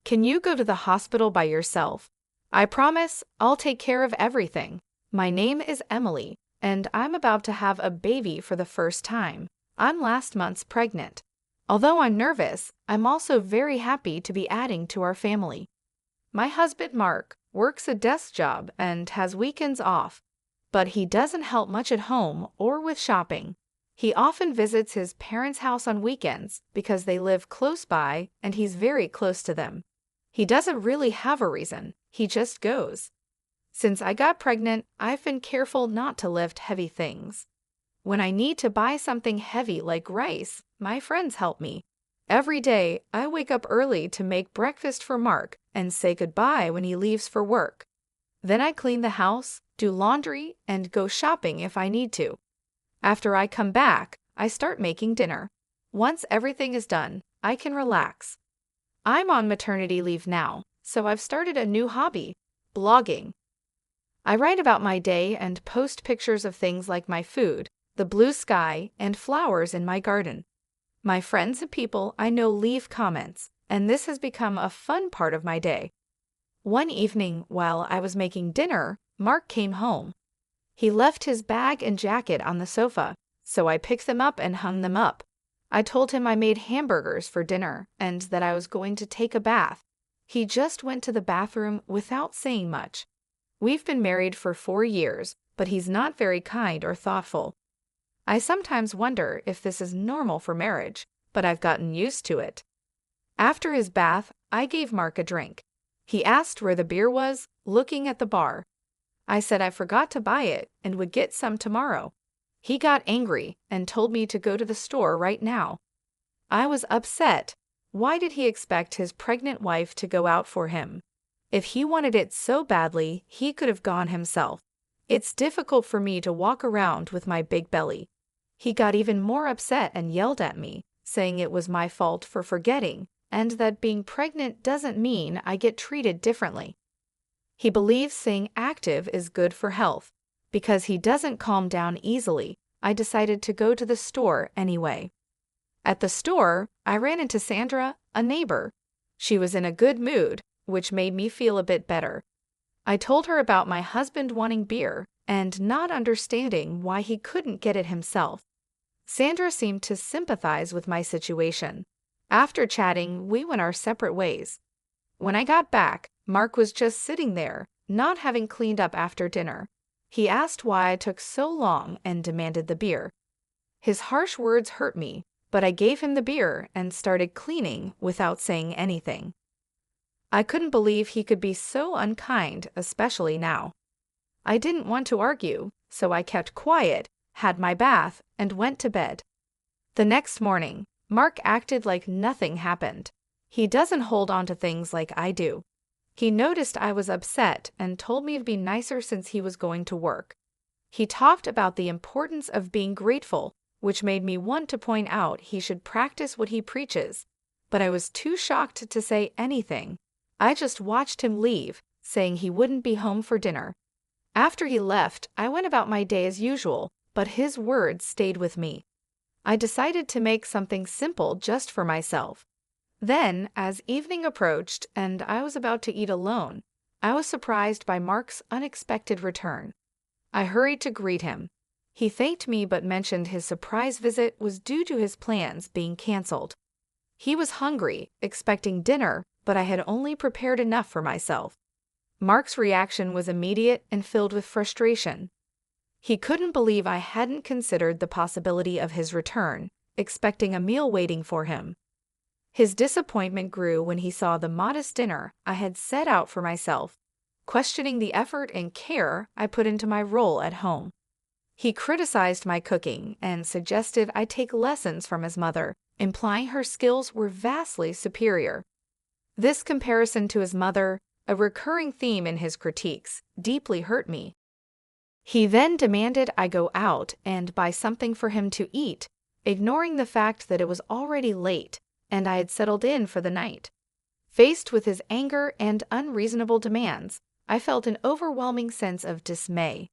Can you go to the hospital by yourself? I promise I'll take care of everything. My name is Emily, and I'm about to have a baby for the first time. I'm last month's pregnant. Although I'm nervous, I'm also very happy to be adding to our family. My husband Mark works a desk job and has weekends off, but he doesn't help much at home or with shopping. He often visits his parents' house on weekends because they live close by and he's very close to them. He doesn't really have a reason, he just goes. Since I got pregnant, I've been careful not to lift heavy things. When I need to buy something heavy like rice, my friends help me. Every day, I wake up early to make breakfast for Mark and say goodbye when he leaves for work. Then I clean the house, do laundry, and go shopping if I need to. After I come back, I start making dinner. Once everything is done, I can relax. I'm on maternity leave now, so I've started a new hobby, blogging. I write about my day and post pictures of things like my food, the blue sky, and flowers in my garden. My friends and people I know leave comments, and this has become a fun part of my day. One evening, while I was making dinner, Mark came home. He left his bag and jacket on the sofa, so I picked them up and hung them up. I told him I made hamburgers for dinner and that I was going to take a bath. He just went to the bathroom without saying much. We've been married for 4 years, but he's not very kind or thoughtful. I sometimes wonder if this is normal for marriage, but I've gotten used to it. After his bath, I gave Mark a drink. He asked where the beer was, looking at the bar. I said I forgot to buy it and would get some tomorrow. He got angry and told me to go to the store right now. I was upset. Why did he expect his pregnant wife to go out for him? If he wanted it so badly, he could have gone himself. It's difficult for me to walk around with my big belly. He got even more upset and yelled at me, saying it was my fault for forgetting, and that being pregnant doesn't mean I get treated differently. He believes staying active is good for health. Because he doesn't calm down easily, I decided to go to the store anyway. At the store, I ran into Sandra, a neighbor. She was in a good mood, which made me feel a bit better. I told her about my husband wanting beer and not understanding why he couldn't get it himself. Sandra seemed to sympathize with my situation. After chatting, we went our separate ways. When I got back, Mark was just sitting there, not having cleaned up after dinner. He asked why I took so long and demanded the beer. His harsh words hurt me, but I gave him the beer and started cleaning without saying anything. I couldn't believe he could be so unkind, especially now. I didn't want to argue, so I kept quiet, had my bath, and went to bed. The next morning, Mark acted like nothing happened. He doesn't hold on to things like I do. He noticed I was upset and told me to be nicer since he was going to work. He talked about the importance of being grateful, which made me want to point out he should practice what he preaches, but I was too shocked to say anything. I just watched him leave, saying he wouldn't be home for dinner. After he left, I went about my day as usual, but his words stayed with me. I decided to make something simple just for myself. Then, as evening approached and I was about to eat alone, I was surprised by Mark's unexpected return. I hurried to greet him. He thanked me but mentioned his surprise visit was due to his plans being canceled. He was hungry, expecting dinner, but I had only prepared enough for myself. Mark's reaction was immediate and filled with frustration. He couldn't believe I hadn't considered the possibility of his return, expecting a meal waiting for him. His disappointment grew when he saw the modest dinner I had set out for myself, questioning the effort and care I put into my role at home. He criticized my cooking and suggested I take lessons from his mother, implying her skills were vastly superior. This comparison to his mother, a recurring theme in his critiques, deeply hurt me. He then demanded I go out and buy something for him to eat, ignoring the fact that it was already late and I had settled in for the night. Faced with his anger and unreasonable demands, I felt an overwhelming sense of dismay.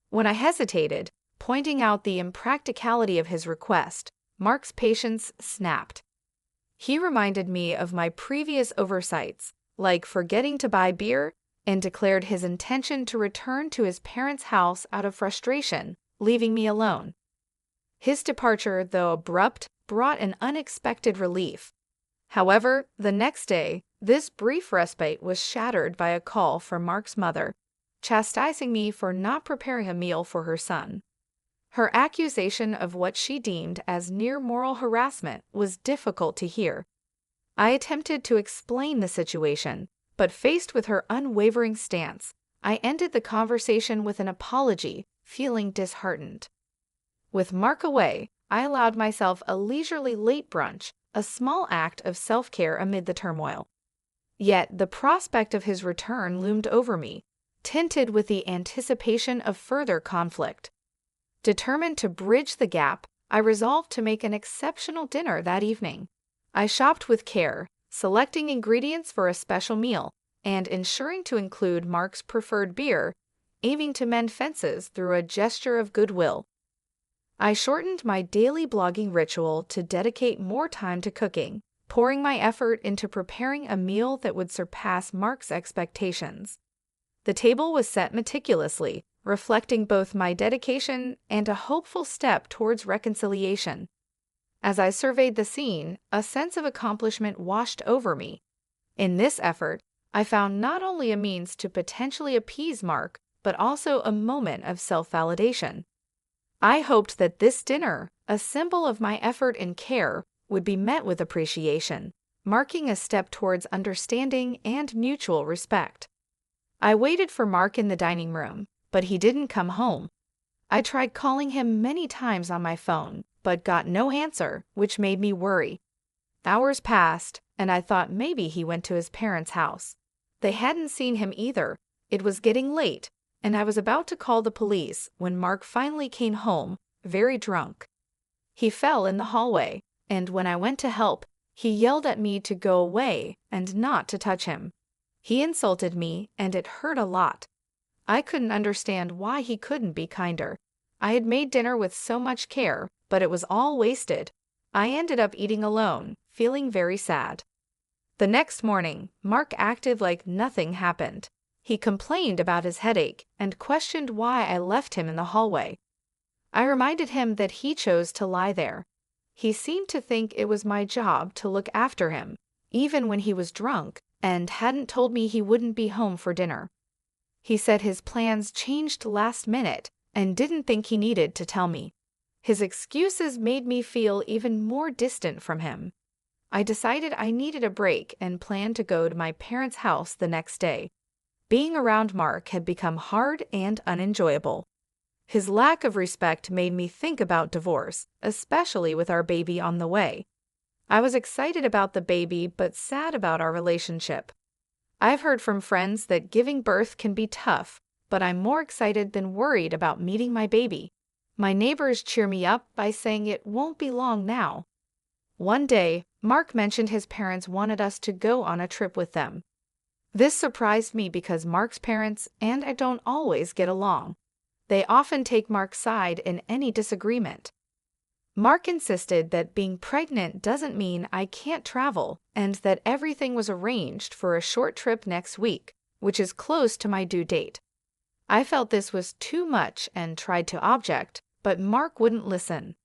When I hesitated, pointing out the impracticality of his request, Mark's patience snapped. He reminded me of my previous oversights, like forgetting to buy beer, and declared his intention to return to his parents' house out of frustration, leaving me alone. His departure, though abrupt, brought an unexpected relief. However, the next day, this brief respite was shattered by a call from Mark's mother, chastising me for not preparing a meal for her son. Her accusation of what she deemed as near moral harassment was difficult to hear. I attempted to explain the situation, but faced with her unwavering stance, I ended the conversation with an apology, feeling disheartened. With Mark away, I allowed myself a leisurely late brunch, a small act of self-care amid the turmoil. Yet the prospect of his return loomed over me, tinted with the anticipation of further conflict. Determined to bridge the gap, I resolved to make an exceptional dinner that evening. I shopped with care, selecting ingredients for a special meal, and ensuring to include Mark's preferred beer, aiming to mend fences through a gesture of goodwill. I shortened my daily blogging ritual to dedicate more time to cooking, pouring my effort into preparing a meal that would surpass Mark's expectations. The table was set meticulously, reflecting both my dedication and a hopeful step towards reconciliation. As I surveyed the scene, a sense of accomplishment washed over me. In this effort, I found not only a means to potentially appease Mark, but also a moment of self-validation. I hoped that this dinner, a symbol of my effort and care, would be met with appreciation, marking a step towards understanding and mutual respect. I waited for Mark in the dining room, but he didn't come home. I tried calling him many times on my phone, but got no answer, which made me worry. Hours passed, and I thought maybe he went to his parents' house. They hadn't seen him either. It was getting late, and I was about to call the police when Mark finally came home, very drunk. He fell in the hallway, and when I went to help, he yelled at me to go away and not to touch him. He insulted me, and it hurt a lot. I couldn't understand why he couldn't be kinder. I had made dinner with so much care, but it was all wasted. I ended up eating alone, feeling very sad. The next morning, Mark acted like nothing happened. He complained about his headache and questioned why I left him in the hallway. I reminded him that he chose to lie there. He seemed to think it was my job to look after him, even when he was drunk, and hadn't told me he wouldn't be home for dinner. He said his plans changed last minute and didn't think he needed to tell me. His excuses made me feel even more distant from him. I decided I needed a break and planned to go to my parents' house the next day. Being around Mark had become hard and unenjoyable. His lack of respect made me think about divorce, especially with our baby on the way. I was excited about the baby but sad about our relationship. I've heard from friends that giving birth can be tough, but I'm more excited than worried about meeting my baby. My neighbors cheer me up by saying it won't be long now. One day, Mark mentioned his parents wanted us to go on a trip with them. This surprised me because Mark's parents and I don't always get along. They often take Mark's side in any disagreement. Mark insisted that being pregnant doesn't mean I can't travel and that everything was arranged for a short trip next week, which is close to my due date. I felt this was too much and tried to object, but Mark wouldn't listen.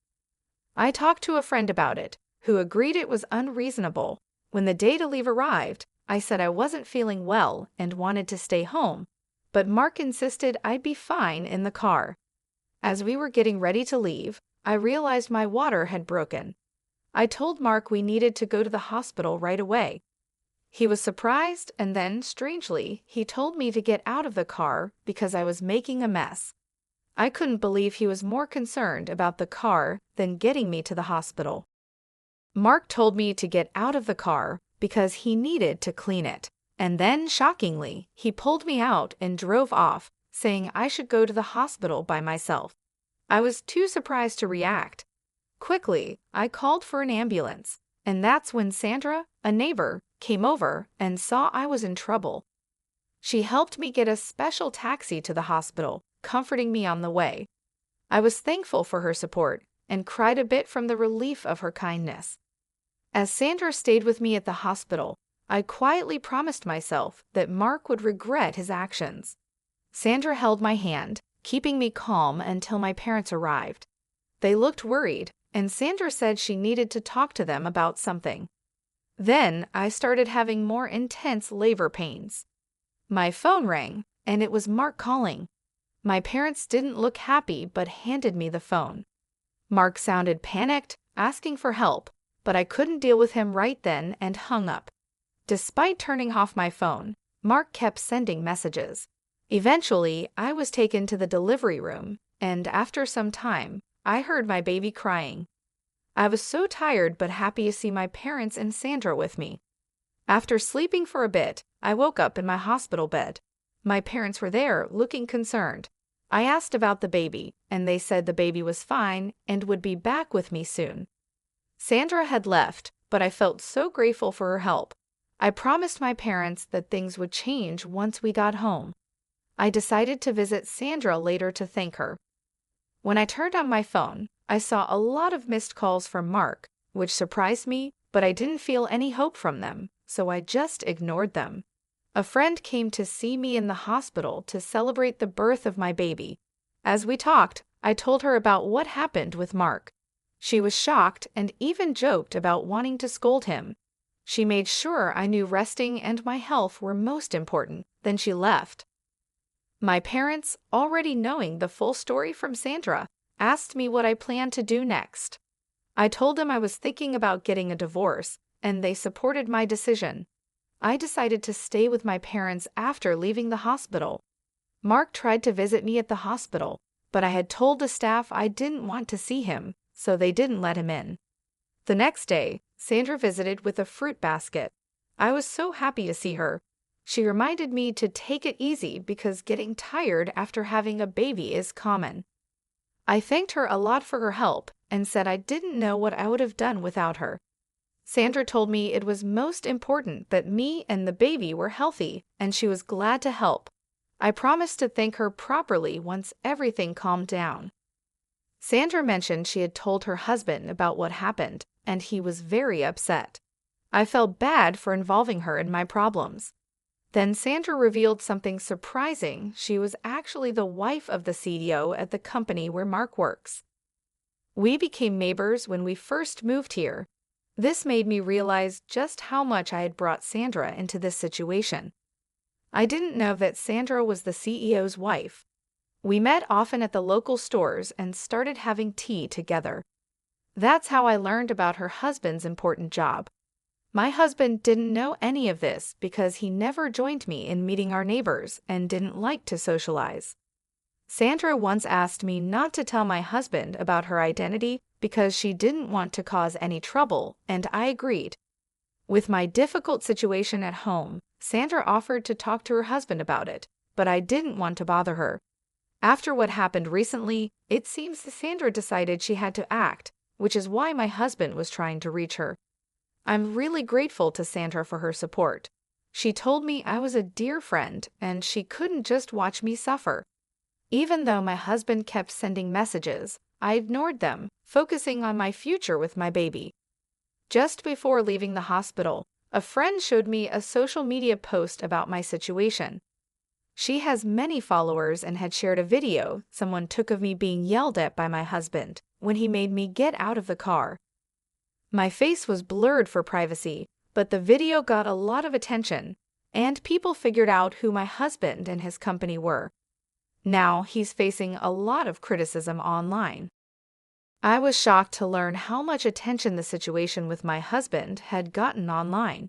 I talked to a friend about it, who agreed it was unreasonable. When the day to leave arrived, I said I wasn't feeling well and wanted to stay home, but Mark insisted I'd be fine in the car. As we were getting ready to leave, I realized my water had broken. I told Mark we needed to go to the hospital right away. He was surprised, and then, strangely, he told me to get out of the car because I was making a mess. I couldn't believe he was more concerned about the car than getting me to the hospital. Mark told me to get out of the car because he needed to clean it, and then, shockingly, he pulled me out and drove off, saying I should go to the hospital by myself. I was too surprised to react. Quickly, I called for an ambulance, and that's when Sandra, a neighbor, came over and saw I was in trouble. She helped me get a special taxi to the hospital, comforting me on the way. I was thankful for her support and cried a bit from the relief of her kindness. As Sandra stayed with me at the hospital, I quietly promised myself that Mark would regret his actions. Sandra held my hand, keeping me calm until my parents arrived. They looked worried, and Sandra said she needed to talk to them about something. Then I started having more intense labor pains. My phone rang, and it was Mark calling. My parents didn't look happy but handed me the phone. Mark sounded panicked, asking for help, but I couldn't deal with him right then and hung up. Despite turning off my phone, Mark kept sending messages. Eventually, I was taken to the delivery room, and after some time, I heard my baby crying. I was so tired but happy to see my parents and Sandra with me. After sleeping for a bit, I woke up in my hospital bed. My parents were there, looking concerned. I asked about the baby, and they said the baby was fine and would be back with me soon. Sandra had left, but I felt so grateful for her help. I promised my parents that things would change once we got home. I decided to visit Sandra later to thank her. When I turned on my phone, I saw a lot of missed calls from Mark, which surprised me, but I didn't feel any hope from them, so I just ignored them. A friend came to see me in the hospital to celebrate the birth of my baby. As we talked, I told her about what happened with Mark. She was shocked and even joked about wanting to scold him. She made sure I knew resting and my health were most important, then she left. My parents, already knowing the full story from Sandra, asked me what I planned to do next. I told them I was thinking about getting a divorce, and they supported my decision. I decided to stay with my parents after leaving the hospital. Mark tried to visit me at the hospital, but I had told the staff I didn't want to see him, so they didn't let him in. The next day, Sandra visited with a fruit basket. I was so happy to see her. She reminded me to take it easy because getting tired after having a baby is common. I thanked her a lot for her help and said I didn't know what I would have done without her. Sandra told me it was most important that me and the baby were healthy, and she was glad to help. I promised to thank her properly once everything calmed down. Sandra mentioned she had told her husband about what happened, and he was very upset. I felt bad for involving her in my problems. Then Sandra revealed something surprising. She was actually the wife of the CEO at the company where Mark works. We became neighbors when we first moved here. This made me realize just how much I had brought Sandra into this situation. I didn't know that Sandra was the CEO's wife. We met often at the local stores and started having tea together. That's how I learned about her husband's important job. My husband didn't know any of this because he never joined me in meeting our neighbors and didn't like to socialize. Sandra once asked me not to tell my husband about her identity because she didn't want to cause any trouble, and I agreed. With my difficult situation at home, Sandra offered to talk to her husband about it, but I didn't want to bother her. After what happened recently, it seems that Sandra decided she had to act, which is why my husband was trying to reach her. I'm really grateful to Sandra for her support. She told me I was a dear friend and she couldn't just watch me suffer. Even though my husband kept sending messages, I ignored them, focusing on my future with my baby. Just before leaving the hospital, a friend showed me a social media post about my situation. She has many followers and had shared a video someone took of me being yelled at by my husband when he made me get out of the car. My face was blurred for privacy, but the video got a lot of attention, and people figured out who my husband and his company were. Now he's facing a lot of criticism online. I was shocked to learn how much attention the situation with my husband had gotten online.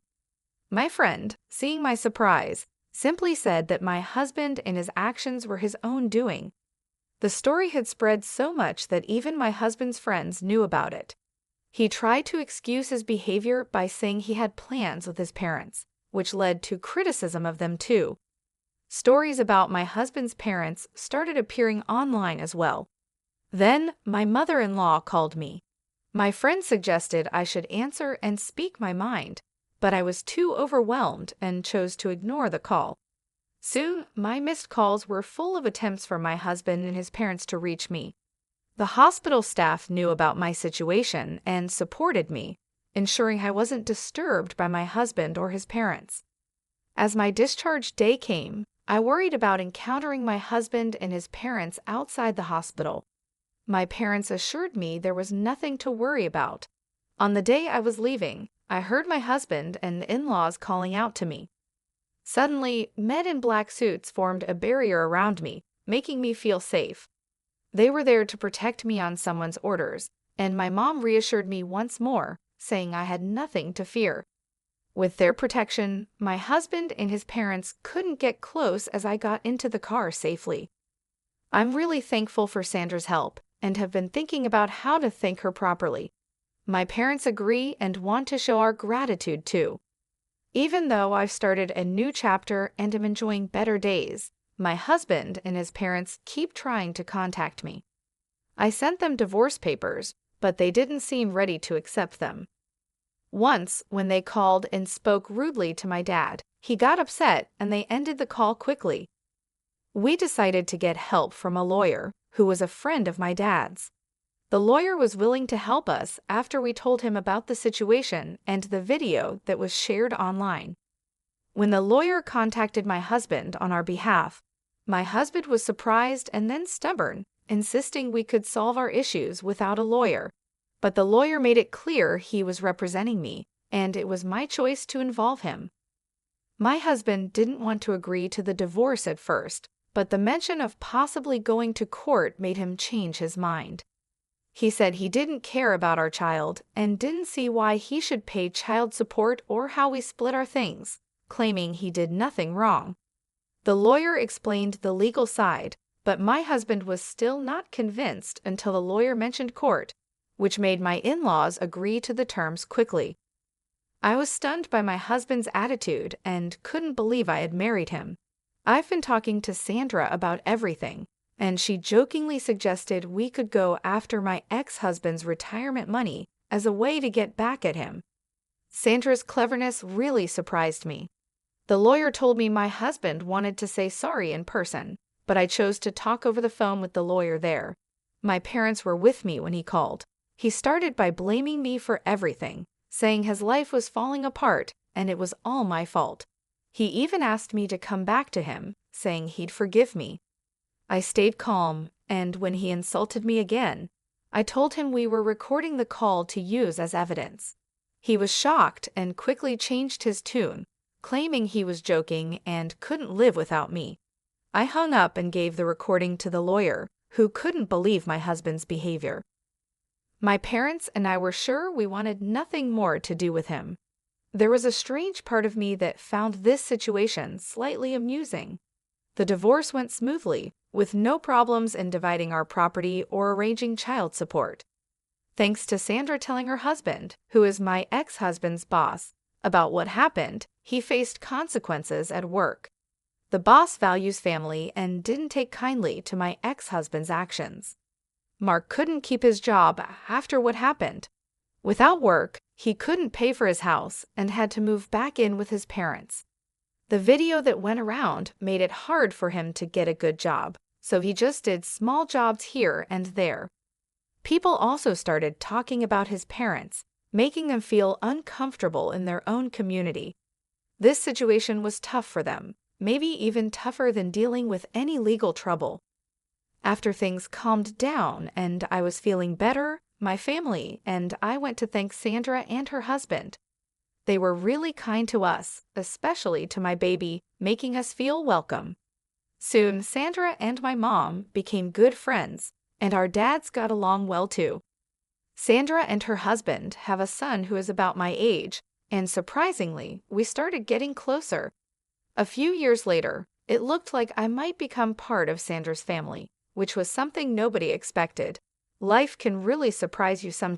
My friend, seeing my surprise, simply said that my husband and his actions were his own doing. The story had spread so much that even my husband's friends knew about it. He tried to excuse his behavior by saying he had plans with his parents, which led to criticism of them too. Stories about my husband's parents started appearing online as well. Then my mother-in-law called me. My friend suggested I should answer and speak my mind, but I was too overwhelmed and chose to ignore the call. Soon, my missed calls were full of attempts for my husband and his parents to reach me. The hospital staff knew about my situation and supported me, ensuring I wasn't disturbed by my husband or his parents. As my discharge day came, I worried about encountering my husband and his parents outside the hospital. My parents assured me there was nothing to worry about. On the day I was leaving, I heard my husband and in-laws calling out to me. Suddenly, men in black suits formed a barrier around me, making me feel safe. They were there to protect me on someone's orders, and my mom reassured me once more, saying I had nothing to fear. With their protection, my husband and his parents couldn't get close as I got into the car safely. I'm really thankful for Sandra's help and have been thinking about how to thank her properly. My parents agree and want to show our gratitude too. Even though I've started a new chapter and am enjoying better days, my husband and his parents keep trying to contact me. I sent them divorce papers, but they didn't seem ready to accept them. Once, when they called and spoke rudely to my dad, he got upset and they ended the call quickly. We decided to get help from a lawyer who was a friend of my dad's. The lawyer was willing to help us after we told him about the situation and the video that was shared online. When the lawyer contacted my husband on our behalf, my husband was surprised and then stubborn, insisting we could solve our issues without a lawyer. But the lawyer made it clear he was representing me, and it was my choice to involve him. My husband didn't want to agree to the divorce at first, but the mention of possibly going to court made him change his mind. He said he didn't care about our child and didn't see why he should pay child support or how we split our things, claiming he did nothing wrong. The lawyer explained the legal side, but my husband was still not convinced until the lawyer mentioned court, which made my in-laws agree to the terms quickly. I was stunned by my husband's attitude and couldn't believe I had married him. I've been talking to Sandra about everything, and she jokingly suggested we could go after my ex-husband's retirement money as a way to get back at him. Sandra's cleverness really surprised me. The lawyer told me my husband wanted to say sorry in person, but I chose to talk over the phone with the lawyer there. My parents were with me when he called. He started by blaming me for everything, saying his life was falling apart and it was all my fault. He even asked me to come back to him, saying he'd forgive me. I stayed calm, and when he insulted me again, I told him we were recording the call to use as evidence. He was shocked and quickly changed his tune, claiming he was joking and couldn't live without me. I hung up and gave the recording to the lawyer, who couldn't believe my husband's behavior. My parents and I were sure we wanted nothing more to do with him. There was a strange part of me that found this situation slightly amusing. The divorce went smoothly, with no problems in dividing our property or arranging child support. Thanks to Sandra telling her husband, who is my ex-husband's boss, about what happened, he faced consequences at work. The boss values family and didn't take kindly to my ex-husband's actions. Mark couldn't keep his job after what happened. Without work, he couldn't pay for his house and had to move back in with his parents. The video that went around made it hard for him to get a good job, so he just did small jobs here and there. People also started talking about his parents, making them feel uncomfortable in their own community. This situation was tough for them, maybe even tougher than dealing with any legal trouble. After things calmed down and I was feeling better, my family and I went to thank Sandra and her husband. They were really kind to us, especially to my baby, making us feel welcome. Soon, Sandra and my mom became good friends, and our dads got along well too. Sandra and her husband have a son who is about my age, and surprisingly, we started getting closer. A few years later, it looked like I might become part of Sandra's family, which was something nobody expected. Life can really surprise you sometimes.